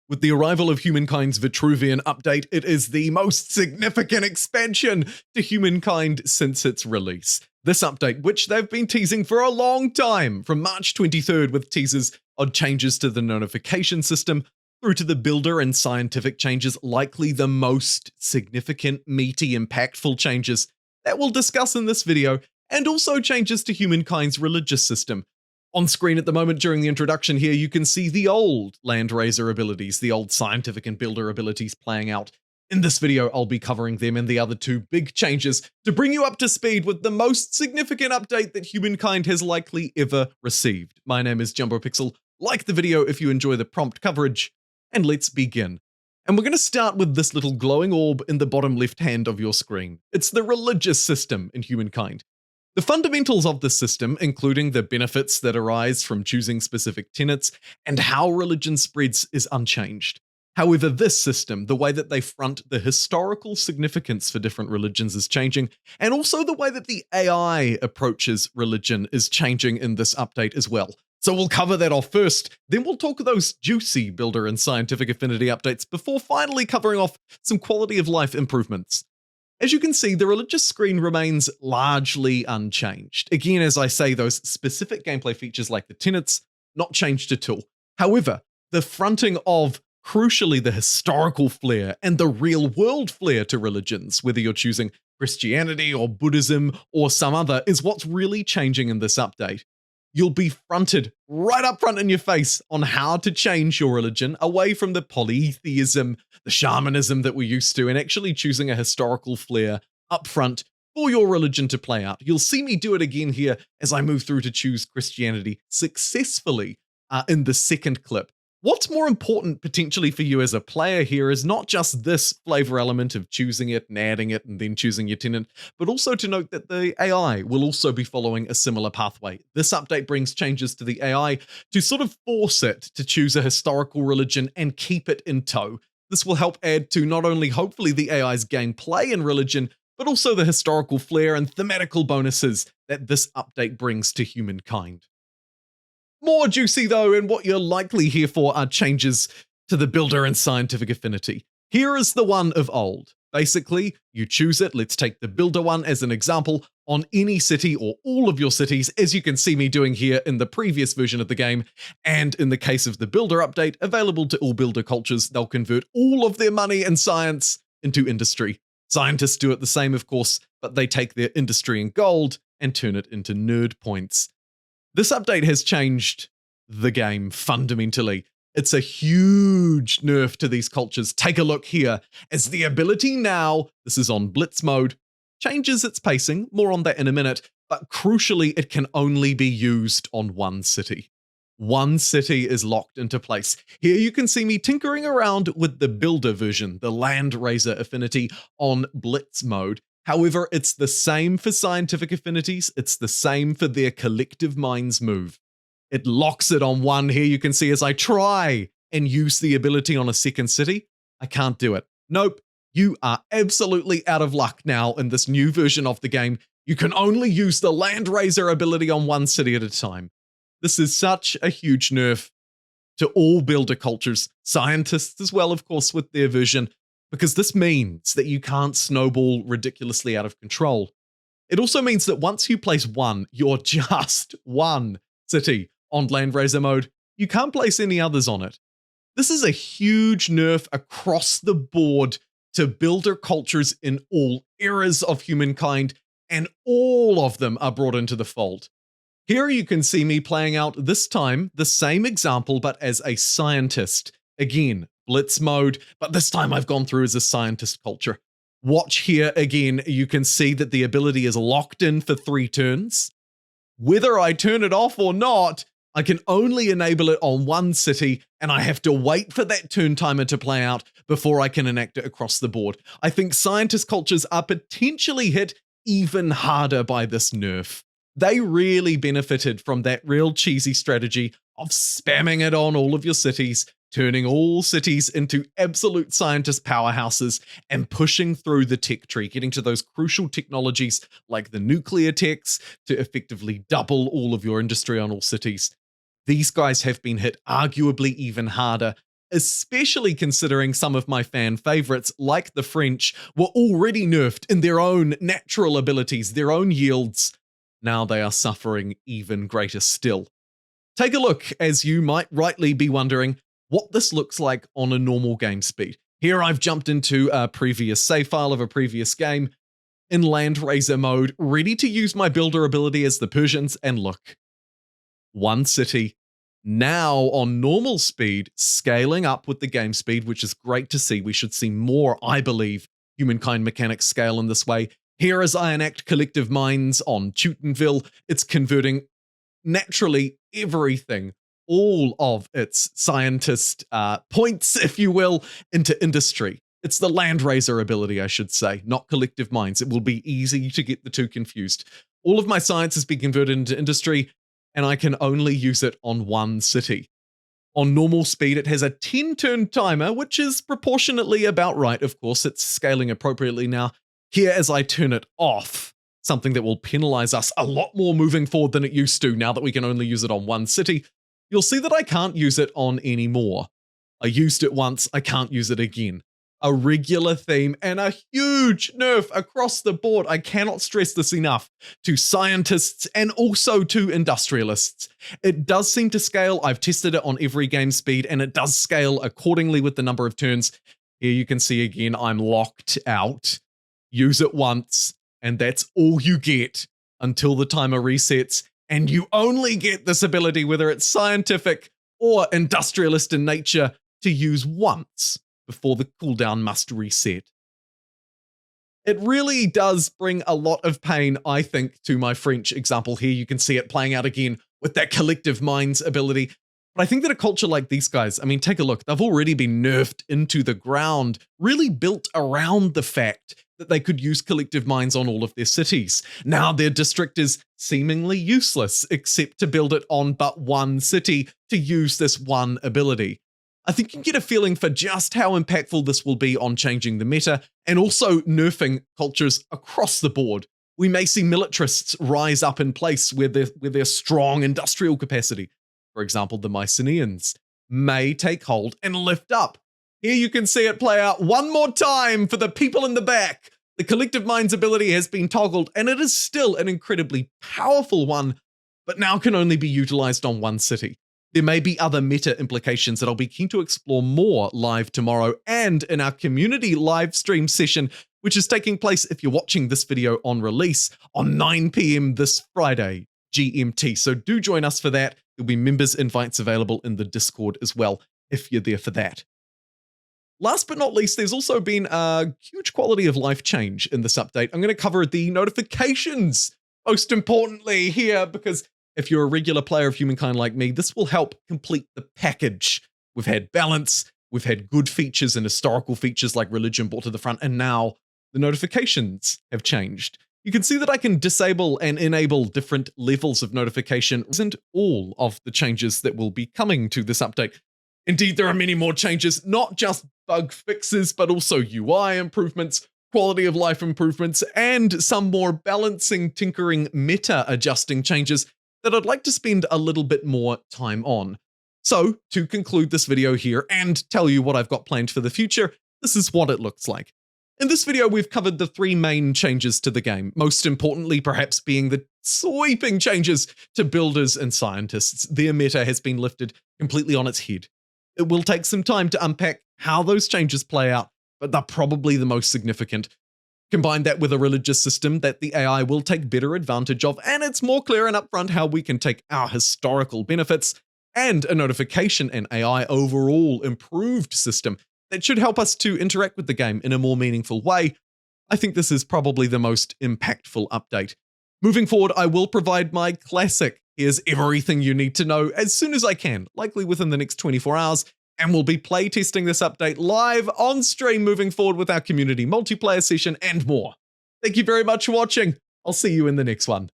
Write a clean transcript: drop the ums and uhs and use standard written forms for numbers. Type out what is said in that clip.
With the arrival of Humankind's Vitruvian update, it is the most significant expansion to Humankind since its release. This update, which they've been teasing for a long time, from March 23rd with teasers on changes to the notification system, through to the builder and scientific changes, likely the most significant, meaty, impactful changes that we'll discuss in this video, and also changes to Humankind's religious system. On screen at the moment during the introduction here, you can see the old Landraiser abilities, the old scientific and builder abilities playing out. In this video, I'll be covering them and the other two big changes to bring you up to speed with the most significant update that Humankind has likely ever received. My name is JumboPixel. Like the video if you enjoy the prompt coverage, and let's begin. And we're going to start with this little glowing orb in the bottom left hand of your screen. It's the religious system in Humankind. The fundamentals of this system, including the benefits that arise from choosing specific tenets and how religion spreads, is unchanged. However, this system, the way that they front the historical significance for different religions is changing, and also the way that the AI approaches religion is changing in this update as well. So we'll cover that off first, then we'll talk those juicy builder and scientific affinity updates before finally covering off some quality of life improvements. As you can see, the religious screen remains largely unchanged. Again, as I say, those specific gameplay features like the tenets, not changed at all. However, the fronting of, crucially, the historical flair and the real-world flair to religions, whether you're choosing Christianity or Buddhism or some other, is what's really changing in this update. You'll be fronted right up front in your face on how to change your religion away from the polytheism, the shamanism that we're used to, and actually choosing a historical flair up front for your religion to play out. You'll see me do it again here as I move through to choose Christianity successfully in the second clip. What's more important potentially for you as a player here is not just this flavor element of choosing it and adding it and then choosing your tenant, but also to note that the AI will also be following a similar pathway. This update brings changes to the AI to sort of force it to choose a historical religion and keep it in tow. This will help add to not only hopefully the AI's gameplay in religion, but also the historical flair and thematical bonuses that this update brings to Humankind. More juicy though, and what you're likely here for are changes to the builder and scientific affinity. Here is the one of old. Basically, you choose it, let's take the builder one as an example, on any city or all of your cities, as you can see me doing here in the previous version of the game, and in the case of the builder update, available to all builder cultures, they'll convert all of their money and science into industry. Scientists do it the same, of course, but they take their industry in gold and turn it into nerd points. This update has changed the game fundamentally. It's a huge nerf to these cultures. Take a look here as the ability now, this is on blitz mode, changes its pacing, more on that in a minute, but crucially it can only be used on one city. One city is locked into place. Here you can see me tinkering around with the builder version, the Landraiser affinity on blitz mode. However, it's the same for scientific affinities, it's the same for their collective minds move. It locks it on one. Here you can see as I try and use the ability on a second city, I can't do it. Nope, you are absolutely out of luck now in this new version of the game. You can only use the Landraiser ability on one city at a time. This is such a huge nerf to all builder cultures, scientists as well, of course, with their version, because this means that you can't snowball ridiculously out of control. It also means that once you place one, you're just one city on Landraiser mode, you can't place any others on it. This is a huge nerf across the board to builder cultures in all eras of Humankind, and all of them are brought into the fold. Here you can see me playing out this time the same example, but as a scientist. Again, blitz mode, but this time I've gone through as a scientist culture. Watch here again, you can see that the ability is locked in for 3 turns. Whether I turn it off or not, I can only enable it on one city, and I have to wait for that turn timer to play out before I can enact it across the board. I think scientist cultures are potentially hit even harder by this nerf. They really benefited from that real cheesy strategy of spamming it on all of your cities, turning all cities into absolute scientist powerhouses and pushing through the tech tree, getting to those crucial technologies like the nuclear techs to effectively double all of your industry on all cities. These guys have been hit arguably even harder especially considering some of my fan favorites, like the French, were already nerfed in their own natural abilities, their own yields. Now they are suffering even greater still. Take a look, as you might rightly be wondering, what this looks like on a normal game speed. Here I've jumped into a previous save file of a previous game in Landraiser mode, ready to use my builder ability as the Persians, and look. One city, now on normal speed, scaling up with the game speed, which is great to see. We should see more, I believe, Humankind mechanics scale in this way. Here as I enact collective minds on Teutonville, it's converting naturally everything, all of its scientist points, if you will, into industry. It's the Landraiser ability, I should say, not collective minds. It will be easy to get the two confused. All of my science has been converted into industry, and I can only use it on one city. On normal speed, it has a 10-turn timer, which is proportionately about right. Of course, it's scaling appropriately now. Here, as I turn it off, something that will penalize us a lot more moving forward than it used to now that we can only use it on one city, you'll see that I can't use it on any more. I used it once, I can't use it again. A regular theme and a huge nerf across the board. I cannot stress this enough to scientists and also to industrialists. It does seem to scale. I've tested it on every game speed and it does scale accordingly with the number of turns. Here you can see again, I'm locked out. Use it once and that's all you get until the timer resets. And you only get this ability, whether it's scientific or industrialist in nature, to use once before the cooldown must reset. It really does bring a lot of pain, I think, to my French example here. You can see it playing out again with that collective minds ability. But I think that a culture like these guys, I mean, take a look, they've already been nerfed into the ground, really built around the fact that they could use collective minds on all of their cities. Now their district is seemingly useless, except to build it on but one city to use this one ability. I think you can get a feeling for just how impactful this will be on changing the meta and also nerfing cultures across the board. We may see militarists rise up in place with their strong industrial capacity. For example, the Mycenaeans may take hold and lift up. Here you can see it play out one more time for the people in the back. The collective minds ability has been toggled and it is still an incredibly powerful one, but now can only be utilized on one city. There may be other meta implications that I'll be keen to explore more live tomorrow and in our community live stream session, which is taking place if you're watching this video on release on 9 p.m. this Friday, GMT. So do join us for that. There'll be members invites available in the Discord as well if you're there for that. Last but not least, there's also been a huge quality of life change in this update. I'm going to cover the notifications, most importantly here, because if you're a regular player of Humankind like me, this will help complete the package. We've had balance, we've had good features and historical features like religion brought to the front, and now the notifications have changed. You can see that I can disable and enable different levels of notification. Isn't all of the changes that will be coming to this update. Indeed, there are many more changes, not just bug fixes, but also UI improvements, quality of life improvements, and some more balancing, tinkering, meta adjusting changes that I'd like to spend a little bit more time on. So, to conclude this video here and tell you what I've got planned for the future, this is what it looks like. In this video, we've covered the three main changes to the game, most importantly perhaps being the sweeping changes to builders and scientists. Their meta has been lifted completely on its head. It will take some time to unpack how those changes play out, but they're probably the most significant. Combine that with a religious system that the AI will take better advantage of, and it's more clear and upfront how we can take our historical benefits, and a notification and AI overall improved system that should help us to interact with the game in a more meaningful way. I think this is probably the most impactful update. Moving forward, I will provide my classic "here's everything you need to know" as soon as I can, likely within the next 24 hours, and we'll be playtesting this update live on stream moving forward with our community multiplayer session and more. Thank you very much for watching. I'll see you in the next one.